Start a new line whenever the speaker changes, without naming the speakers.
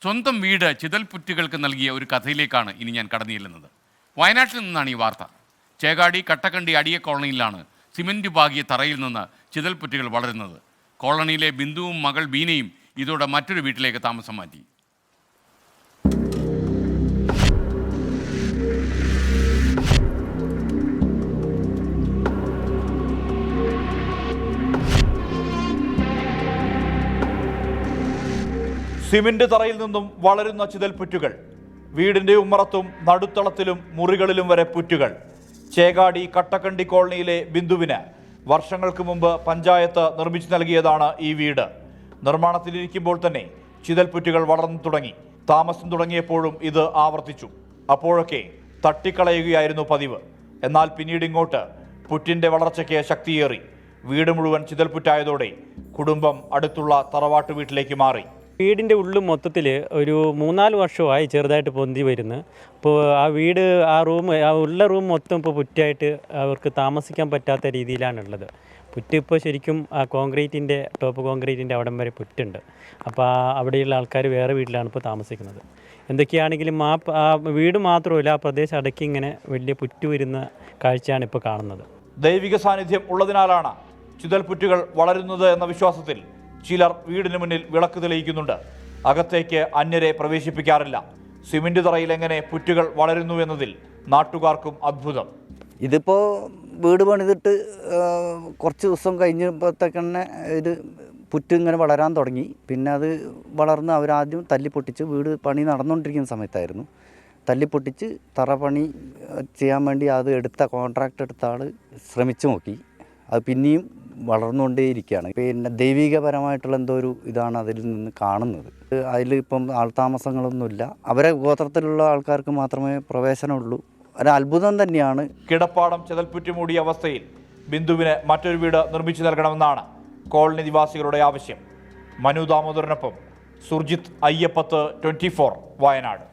സ്വന്തം വീട് ചിതൽപുറ്റുകൾക്ക് നൽകിയ ഒരു കഥയിലേക്കാണ് ഇനി ഞാൻ കടന്നു ചെല്ലുന്നത്. വയനാട്ടിൽ നിന്നാണ് ഈ വാർത്ത. ചേകാടി കട്ടക്കണ്ടി അടിയ കോളനിയിലാണ് സിമന്റ് പാകിയ തറയിൽ നിന്ന് ചിതൽപുറ്റുകൾ വളരുന്നത്. കോളനിയിലെ ബിന്ദുവും മകൾ ബീനയും ഇതോടെ മറ്റൊരു വീട്ടിലേക്ക് താമസം മാറ്റി.
സിമന്റ് തറയിൽ നിന്നും വളരുന്ന ചിതൽപുറ്റുകൾ, വീടിന്റെ ഉമ്മറത്തും നടുത്തളത്തിലും മുറികളിലും വരെ പുറ്റുകൾ. ചേകാടി കട്ടക്കണ്ടി കോളനിയിലെ ബിന്ദുവിന് വർഷങ്ങൾക്ക് മുമ്പ് പഞ്ചായത്ത് നിർമ്മിച്ചു നൽകിയതാണ് ഈ വീട്. നിർമ്മാണത്തിലിരിക്കുമ്പോൾ തന്നെ ചിതൽപുറ്റുകൾ വളർന്നു തുടങ്ങി. താമസം തുടങ്ങിയപ്പോഴും ഇത് ആവർത്തിച്ചു. അപ്പോഴൊക്കെ തട്ടിക്കളയുകയായിരുന്നു പതിവ്. എന്നാൽ പിന്നീട് ഇങ്ങോട്ട് പുറ്റിന്റെ വളർച്ചയ്ക്ക് ശക്തിയേറി. വീട് മുഴുവൻ ചിതൽപുറ്റായതോടെ കുടുംബം അടുത്തുള്ള തറവാട്ട് വീട്ടിലേക്ക് മാറി.
വീടിൻ്റെ ഉള്ളിൽ മൊത്തത്തിൽ ഒരു 3-4 വർഷമായി ചെറുതായിട്ട് പൊന്തി വരുന്നു. അപ്പോൾ ആ വീട്, ഉള്ള റൂം മൊത്തം ഇപ്പോൾ പുറ്റായിട്ട് അവർക്ക് താമസിക്കാൻ പറ്റാത്ത രീതിയിലാണുള്ളത്. പുറ്റ് ഇപ്പോൾ ശരിക്കും ആ കോൺക്രീറ്റിൻ്റെ ടോപ്പ് കോൺക്രീറ്റിൻ്റെ അവിടം വരെ പുറ്റുണ്ട്. അപ്പോൾ അവിടെയുള്ള ആൾക്കാർ വേറെ വീട്ടിലാണ് ഇപ്പോൾ താമസിക്കുന്നത്. എന്തൊക്കെയാണെങ്കിലും ആ വീട് മാത്രമല്ല, ആ പ്രദേശം അടക്കി ഇങ്ങനെ വലിയ പുറ്റ് വരുന്ന കാഴ്ചയാണ് ഇപ്പോൾ കാണുന്നത്.
ദൈവിക സാന്നിധ്യം ഉള്ളതിനാലാണ് ചിതൽപുറ്റുകൾ വളരുന്നത് എന്ന വിശ്വാസത്തിൽ ചിലർ വീടിന് മുന്നിൽ വിളക്ക് തെളിയിക്കുന്നുണ്ട്. അകത്തേക്ക് അന്യരെ പ്രവേശിപ്പിക്കാറില്ല. സിമന്റ് തറയിൽ എങ്ങനെ പുറ്റുകൾ വളരുന്നു എന്നതിൽ നാട്ടുകാർക്കും അത്ഭുതം.
ഇതിപ്പോൾ വീട് പണിതിട്ട് കുറച്ച് ദിവസം കഴിഞ്ഞപ്പോഴത്തേക്കന്നെ ഇത് പുറ്റ് ഇങ്ങനെ വളരാൻ തുടങ്ങി. പിന്നെ അത് വളർന്ന് അവരാദ്യം തല്ലിപ്പൊട്ടിച്ച്, വീട് പണി നടന്നുകൊണ്ടിരിക്കുന്ന സമയത്തായിരുന്നു, തല്ലിപ്പൊട്ടിച്ച് തറ പണി ചെയ്യാൻ വേണ്ടി അത് കോൺട്രാക്ട് എടുത്ത ആൾ ശ്രമിച്ചു നോക്കി. അത് പിന്നെയും വളർന്നുകൊണ്ടേയിരിക്കുകയാണ്. പിന്നെ ദൈവികപരമായിട്ടുള്ള എന്തോ ഒരു ഇതാണ് അതിൽ നിന്ന് കാണുന്നത്. അതിൽ ഇപ്പം ആൾതാമസങ്ങളൊന്നുമില്ല. അവരെ ഗോത്രത്തിലുള്ള ആൾക്കാർക്ക് മാത്രമേ പ്രവേശനമുള്ളൂ. ഒരു അത്ഭുതം തന്നെയാണ്.
കിടപ്പാടം ചിതൽപുറ്റ് മൂടിയ അവസ്ഥയിൽ ബിന്ദുവിന് മറ്റൊരു വീട് നിർമ്മിച്ചു നൽകണമെന്നാണ് കോളനി നിവാസികളുടെ ആവശ്യം. മനു ദാമോദരനൊപ്പം സുർജിത്ത് അയ്യപ്പത്ത്, 24 വയനാട്.